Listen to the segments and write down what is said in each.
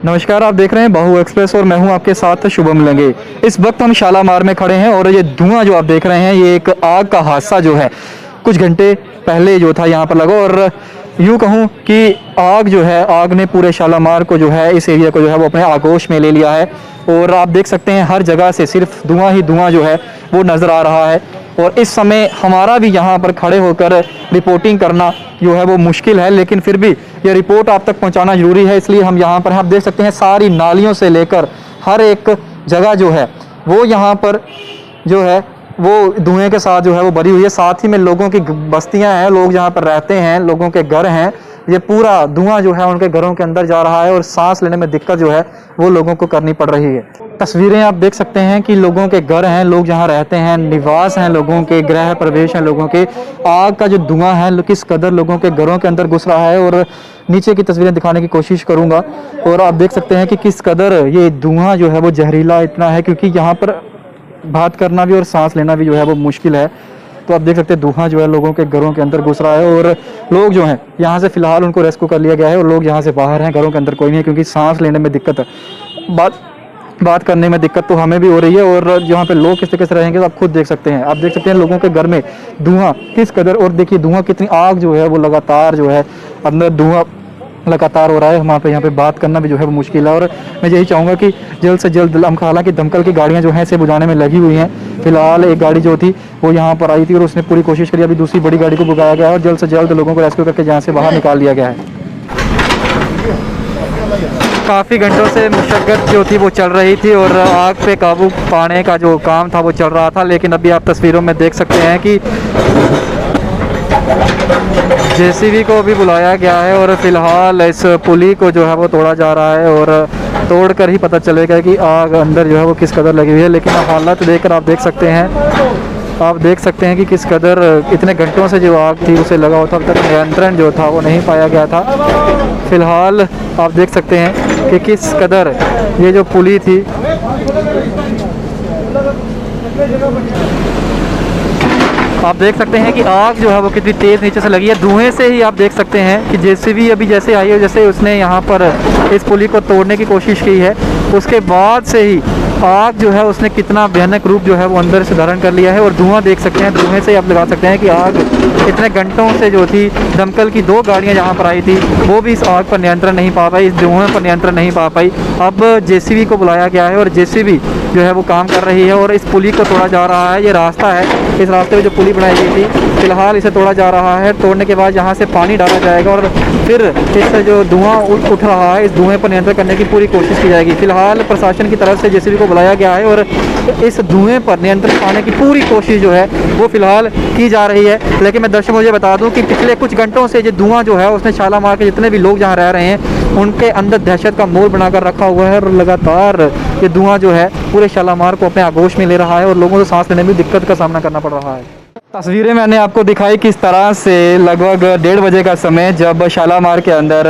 नमस्कार, आप देख रहे हैं बाहु एक्सप्रेस और मैं हूं आपके साथ शुभम लंगे। इस वक्त हम शालामार में खड़े हैं और ये धुआं जो आप देख रहे हैं ये एक आग का हादसा जो है कुछ घंटे पहले जो था यहाँ पर लगा और यूँ कहूँ कि आग जो है आग ने पूरे शालामार को जो है इस एरिया को जो है वो अपने आगोश में ले लिया है और आप देख सकते हैं हर जगह से सिर्फ धुआं ही धुआं जो है वो नज़र आ रहा है। और इस समय हमारा भी यहाँ पर खड़े होकर रिपोर्टिंग करना जो है वो मुश्किल है, लेकिन फिर भी ये रिपोर्ट आप तक पहुँचाना ज़रूरी है, इसलिए हम यहाँ पर आप देख सकते हैं सारी नालियों से लेकर हर एक जगह जो है वो यहाँ पर जो है वो धुएं के साथ जो है वो भरी हुई है। साथ ही में लोगों की बस्तियां हैं, लोग जहाँ पर रहते हैं, लोगों के घर हैं, ये पूरा धुआं जो है उनके घरों के अंदर जा रहा है और सांस लेने में दिक्कत जो है वो लोगों को करनी पड़ रही है। तस्वीरें आप देख सकते हैं कि लोगों के घर हैं, लोग जहाँ रहते हैं, निवास हैं लोगों के, गृह प्रवेश हैं लोगों के। आग का जो धुआं है किस कदर लोगों के घरों के अंदर घुस रहा है और नीचे की तस्वीरें दिखाने की कोशिश करूँगा। और आप देख सकते हैं कि किस कदर ये धुआं जो है वो जहरीला इतना है, क्योंकि यहाँ पर बात करना भी और सांस लेना भी जो है वो मुश्किल है। तो आप देख सकते हैं धुआं जो है लोगों के घरों के अंदर घुस रहा है और लोग जो हैं यहाँ से फिलहाल उनको रेस्क्यू कर लिया गया है और लोग यहाँ से बाहर हैं, घरों के अंदर कोई नहीं है, क्योंकि सांस लेने में दिक्कत है, बात करने में दिक्कत तो हमें भी हो रही है। और यहाँ पे लोग किस तरीके से रहेंगे तो आप खुद देख सकते हैं। आप देख सकते हैं लोगों के घर में धुआं किस कदर, और देखिए धुआं कितनी, आग जो है वो लगातार जो है अंदर धुआं लगातार हो रहा है। वहाँ पे यहाँ पे बात करना भी जो है वो मुश्किल है और मैं यही चाहूँगा कि जल्द से जल्द हालांकि दमकल की गाड़ियाँ जो हैं इसे बुझाने में लगी हुई हैं। फिलहाल एक गाड़ी जो थी वो यहाँ पर आई थी और उसने पूरी कोशिश करी, अभी दूसरी बड़ी गाड़ी को बुलाया गया है और जल्द से जल्द लोगों को रेस्क्यू करके यहाँ से बाहर निकाल दिया गया है। काफ़ी घंटों से मशक्क़त जो थी वो चल रही थी और आग पे काबू पाने का जो काम था वो चल रहा था, लेकिन अभी आप तस्वीरों में देख सकते हैं कि जेसीबी को भी बुलाया गया है और फिलहाल इस पुली को जो है वो तोड़ा जा रहा है और तोड़कर ही पता चलेगा कि आग अंदर जो है वो किस कदर लगी हुई है। लेकिन हालात देखकर आप देख सकते हैं कि किस कदर इतने घंटों से जो आग थी उसे लगा हुआ था, अब तक नियंत्रण जो था वो नहीं पाया गया था। फिलहाल आप देख सकते हैं कि किस कदर ये जो पुली थी आप देख सकते हैं कि आग जो है वो कितनी तेज़ नीचे से लगी है। धुएं से ही आप देख सकते हैं कि जेसीबी अभी जैसे आई है, जैसे उसने यहाँ पर इस पुली को तोड़ने की कोशिश की है, उसके बाद से ही आग जो है उसने कितना भयानक रूप जो है वो अंदर से धारण कर लिया है। और धुआं देख सकते हैं, धुएं से आप लगा सकते हैं कि आग इतने घंटों से जो थी, दमकल की 2 गाड़ियाँ यहाँ पर आई थी वो भी इस आग पर नियंत्रण नहीं पा पाई, इस धुएं पर नियंत्रण नहीं पा पाई। अब जेसीबी को बुलाया गया है और जेसीबी जो है वो काम कर रही है और इस पुली को तोड़ा जा रहा है। ये रास्ता है, इस रास्ते में जो पुली बनाई गई थी फिलहाल इसे तोड़ा जा रहा है। तोड़ने के बाद यहाँ से पानी डाला जाएगा और फिर इससे जो धुआं उठ रहा है इस धुएं पर नियंत्रण करने की पूरी कोशिश की जाएगी। फिलहाल प्रशासन की तरफ से जेसीबी को बुलाया गया है और इस धुएं पर नियंत्रण पाने की पूरी कोशिश जो है वो फिलहाल की जा रही है। लेकिन मैं दर्शकों मुझे बता दूं कि पिछले कुछ घंटों से ये धुआं जो है उसने शालामार के जितने भी लोग जहाँ रह रहे हैं उनके अंदर दहशत का माहौल बनाकर रखा हुआ है और लगातार ये धुआं जो है पूरे शालामार को अपने आगोश में ले रहा है और लोगों को सांस लेने में दिक्कत का सामना करना पड़ रहा है। तस्वीरें मैंने आपको दिखाई किस तरह से लगभग 1:30 बजे का समय जब शालामार के अंदर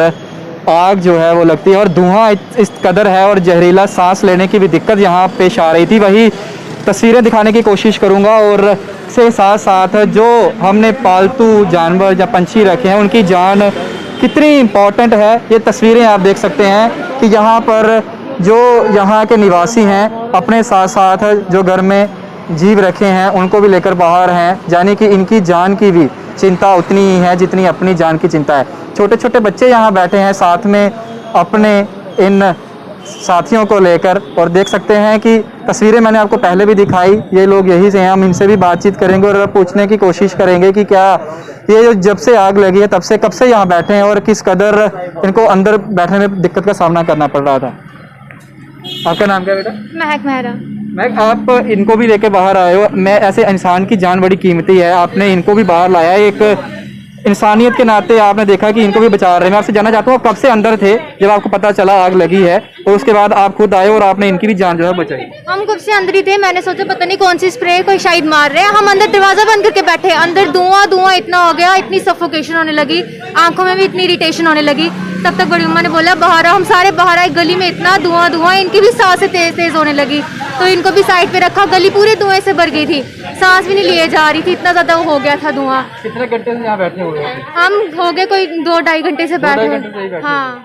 आग जो है वो लगती है और धुआं इस कदर है और जहरीला, सांस लेने की भी दिक्कत यहाँ पेश आ रही थी। वही तस्वीरें दिखाने की कोशिश करूँगा और से साथ साथ जो हमने पालतू जानवर या पंछी रखे हैं उनकी जान कितनी इम्पोर्टेंट है ये तस्वीरें आप देख सकते हैं कि यहाँ पर जो यहाँ के निवासी हैं अपने साथ साथ जो घर में जीव रखे हैं उनको भी लेकर बाहर हैं, यानी कि इनकी जान की भी चिंता उतनी ही है जितनी अपनी जान की चिंता है। छोटे छोटे बच्चे यहाँ बैठे हैं साथ में अपने इन साथियों को लेकर और देख सकते हैं कि तस्वीरें मैंने आपको पहले भी दिखाई, ये लोग यही से हैं। हम इनसे भी बातचीत करेंगे और पूछने की कोशिश करेंगे कि क्या ये जो जब से आग लगी है तब से कब से यहाँ बैठे हैं और किस कदर इनको अंदर बैठने में दिक्कत का सामना करना पड़ रहा था। आपका नाम क्या बेटा? महक मेहरा। महक, आप इनको भी लेके बाहर आए हो। मैं ऐसे इंसान की जान बड़ी कीमती है, आपने इनको भी बाहर लाया, एक इंसानियत के नाते आपने देखा कि इनको भी बचा रहे हैं। मैं आपसे जानना चाहता हूँ कब से अंदर थे जब आपको पता चला आग लगी है और उसके बाद आप खुद आए और आपने इनकी भी जान जो है बचाई? हम कब से अंदर ही थे, मैंने सोचा पता नहीं कौन सी स्प्रे कोई शायद मार रहे हैं। हम अंदर दरवाजा बंद करके बैठे, अंदर धुआं इतना हो गया, इतनी सफोकेशन होने लगी, आंखों में भी इतनी इरिटेशन होने लगी। तब तक बड़ी उम्मा ने बोला बाहर आओ, हम सारे बाहर आए, गली में इतना धुआं, इनकी भी सांसें तेज होने लगी तो इनको भी साइड पे रखा। गली पूरी धुएं से भर गई थी, सांस भी नहीं लिए जा रही थी, इतना ज्यादा हो गया था धुआं। कितने घंटे से यहाँ बैठे हुए? हम हो गए कोई 2-2.5 घंटे से बैठे। हाँ,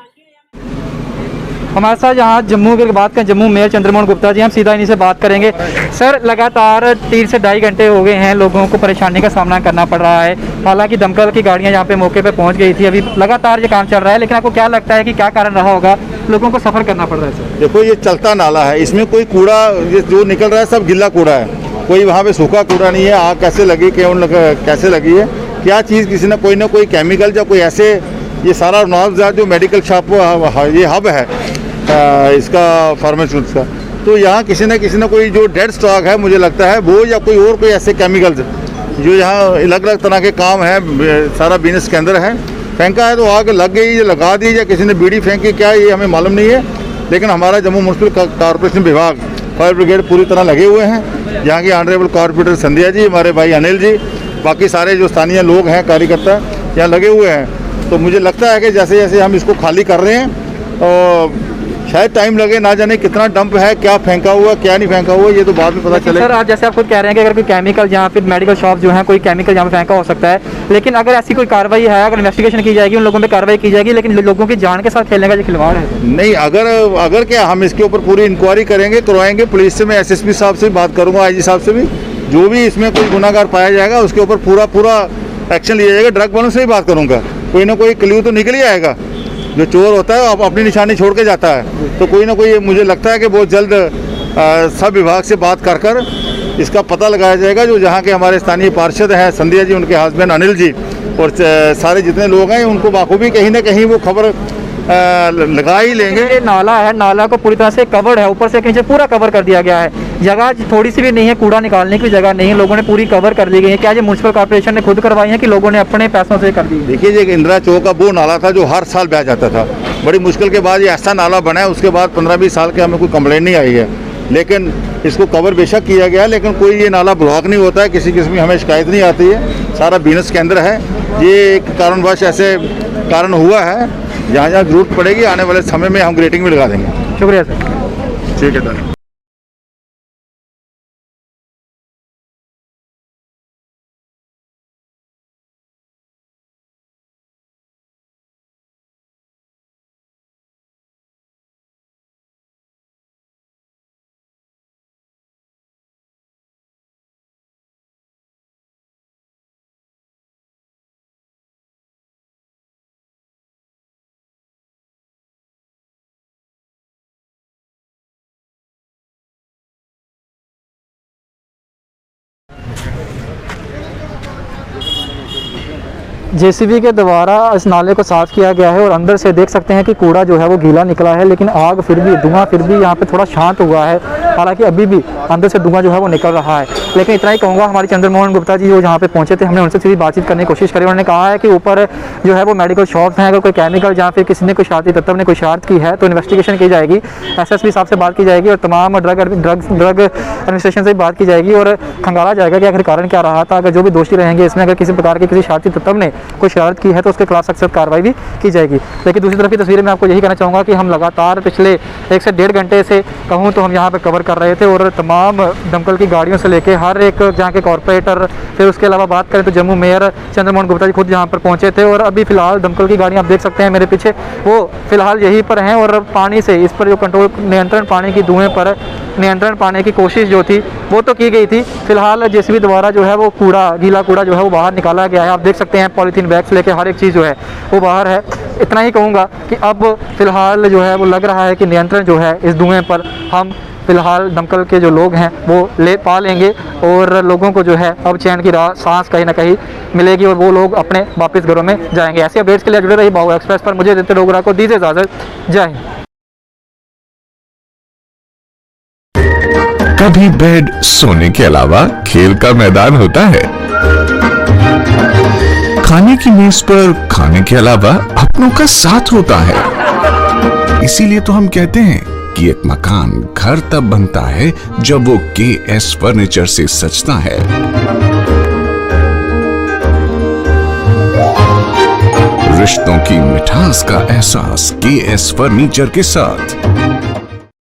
हमारे साथ यहाँ जम्मू की बात करें, जम्मू मेयर चंद्रमोहन गुप्ता जी, हम सीधा इन्हीं से बात करेंगे। सर, लगातार 3 से 2.5 घंटे हो गए हैं, लोगों को परेशानी का सामना करना पड़ रहा है। हालांकि दमकल की गाड़ियाँ यहाँ पे मौके पे पहुँच गई थी, अभी लगातार ये काम चल रहा है, लेकिन आपको क्या लगता है कि क्या कारण रहा होगा लोगों को सफ़र करना पड़ रहा है? सर देखो, ये चलता नाला है, इसमें कोई कूड़ा ये जो निकल रहा है सब गिल्ला कूड़ा है, कोई वहाँ पे सूखा कूड़ा नहीं है। आग कैसे लगी, कैसे लगी है, क्या चीज़ किसी ने कोई ना कोई केमिकल या कोई ऐसे, ये सारा नवाबजाद जो मेडिकल शॉप ये हब है इसका फार्मास्यूटिक्स का, तो यहाँ किसी न कोई जो डेड स्टॉक है, मुझे लगता है वो या कोई और कोई ऐसे केमिकल्स जो यहाँ अलग अलग तरह के काम है, सारा बिजनेस के अंदर है, फेंका है तो आग लग गई या लगा दी या किसी ने बीड़ी फेंकी, क्या ये हमें मालूम नहीं है। लेकिन हमारा जम्मू म्यूनसिपल कॉर्पोरेशन विभाग, फायर ब्रिगेड पूरी तरह लगे हुए हैं। यहाँ की ऑनरेबल कॉर्पोरेटर संध्या जी, हमारे भाई अनिल जी, बाकी सारे जो स्थानीय लोग हैं, कार्यकर्ता यहाँ लगे हुए हैं। तो मुझे लगता है कि जैसे जैसे हम इसको खाली कर रहे हैं और शायद टाइम लगे, ना जाने कितना डंप है, क्या फेंका हुआ क्या नहीं फेंका हुआ, ये तो बाद में पता चलेगा। सर, आज जैसे आप खुद कह रहे हैं कि अगर कोई केमिकल यहाँ पे मेडिकल शॉप जो है, कोई केमिकल यहाँ पे फेंका हो सकता है, लेकिन अगर ऐसी कोई कार्रवाई है, अगर इन्वेस्टिगेशन की जाएगी, उन लोगों पे कार्रवाई की जाएगी, लेकिन लोगों की जान के साथ खेलने का जो खिलवाड़ है नहीं, अगर क्या हम इसके ऊपर पूरी इंक्वायरी करेंगे, करवाएंगे, पुलिस से, मैं एसएसपी साहब से बात करूँगा, IG साहब से भी, जो भी इसमें कोई गुनाहगार पाया जाएगा उसके ऊपर पूरा एक्शन लिया जाएगा। ड्रग वालों से भी बात करूँगा, कोई ना कोई क्ल्यू तो निकल ही आएगा। जो चोर होता है अपनी निशानी छोड़ के जाता है, तो कोई ना कोई, मुझे लगता है कि बहुत जल्द सब विभाग से बात कर इसका पता लगाया जाएगा। जो जहाँ के हमारे स्थानीय पार्षद हैं संध्या जी, उनके हस्बैंड अनिल जी और सारे जितने लोग हैं, उनको बाखूबी कहीं ना कहीं वो खबर लगा ही लेंगे। ये नाला है, नाला को पूरी तरह से कवर्ड है, ऊपर से नीचे पूरा कवर कर दिया गया है, जगह थोड़ी सी भी नहीं है, कूड़ा निकालने की जगह नहीं है, लोगों ने पूरी कवर कर दी गई है। क्या ये म्यूनसिपल कॉर्पोरेशन ने खुद करवाई है कि लोगों ने अपने पैसों से कर दी? देखिए, ये इंदिरा चौक का वो नाला था जो हर साल बह जाता था, बड़ी मुश्किल के बाद ये ऐसा नाला बना है, उसके बाद 15-20 साल के हमें कोई कंप्लेंट नहीं आई है, लेकिन इसको कवर बेशक किया गया, लेकिन कोई ये नाला ब्लॉक नहीं होता है, किसी किस्म की हमें शिकायत नहीं आती है, सारा बिजनेस के अंदर है। ये एक कारणवश ऐसे कारण हुआ है, जहाँ जहाँ जरूरत पड़ेगी आने वाले समय में हम ग्रेटिंग भी लगा देंगे। शुक्रिया सर। ठीक है सर। जेसीबी के द्वारा इस नाले को साफ़ किया गया है और अंदर से देख सकते हैं कि कूड़ा जो है वो गीला निकला है, लेकिन आग फिर भी, धुआं फिर भी यहाँ पे थोड़ा शांत हुआ है। हालांकि अभी भी अंदर से धुआं जो है वो निकल रहा है। लेकिन इतना ही कहूँगा, हमारे चंद्रमोहन गुप्ता जी जो यहाँ पे पहुँचे थे, हमने उनसे सीधी बातचीत करने की कोशिश करी। उन्होंने कहा है कि ऊपर जो है वो मेडिकल शॉप्स हैं, अगर कोई केमिकल जहाँ फिर किसी ने कोई शरारती तत्व ने कोई शरारत की है तो इन्वेस्टिगेशन की जाएगी, SSP साहब से बात की जाएगी और तमाम ड्रग एडमिनिस्ट्रेशन से बात की जाएगी और खंगाला जाएगा कि आखिर कारण क्या रहा था। अगर जो भी दोषी रहेंगे इसमें, अगर किसी प्रकार के किसी शरारती तत्व ने कोई शरारत की है तो उसके खिलाफ सख्त कार्रवाई भी की जाएगी। लेकिन दूसरी तरफ की तस्वीर में आपको यही कहना चाहूँगा कि हम लगातार पिछले 1 से 1.5 घंटे से कहूँ तो हम यहाँ पे कवर कर रहे थे और तमाम दमकल की गाड़ियों से लेके हर एक जहाँ के कॉर्पोरेटर, फिर उसके अलावा बात करें तो जम्मू मेयर चंद्रमोहन गुप्ता जी खुद यहाँ पर पहुँचे थे। और अभी फिलहाल दमकल की गाड़ियाँ आप देख सकते हैं मेरे पीछे, वो फिलहाल यहीं पर हैं और पानी से इस पर जो कंट्रोल, नियंत्रण पाने की, धुएँ पर नियंत्रण पाने की कोशिश जो थी वो तो की गई थी। फिलहाल जेसीबी द्वारा जो है वो कूड़ा, गीला कूड़ा जो है वो बाहर निकाला गया है। आप देख सकते हैं पॉलीथीन बैग से लेकर हर एक चीज़ जो है वो बाहर है। इतना ही कहूँगा कि अब फिलहाल जो है वो लग रहा है कि नियंत्रण जो है इस धुएँ पर हम फिलहाल दमकल के जो लोग हैं वो पा लेंगे और लोगों को जो है अब चैन की सांस कहीं ना कहीं मिलेगी और वो लोग अपने वापस घरों में जाएंगे। ऐसे अपडेट्स के लिए जुड़े रहिए बाहु एक्सप्रेस पर। मुझे देते डोगरा को दीजिए इजाज़त। जय हिंद। कभी बेड सोने के अलावा खेल का मैदान होता है, खाने की मेज पर खाने के अलावा अपनों का साथ होता है। इसीलिए तो हम कहते हैं कि एक मकान घर तब बनता है जब वो KS फर्नीचर से सजता है। रिश्तों की मिठास का एहसास KS फर्नीचर के साथ।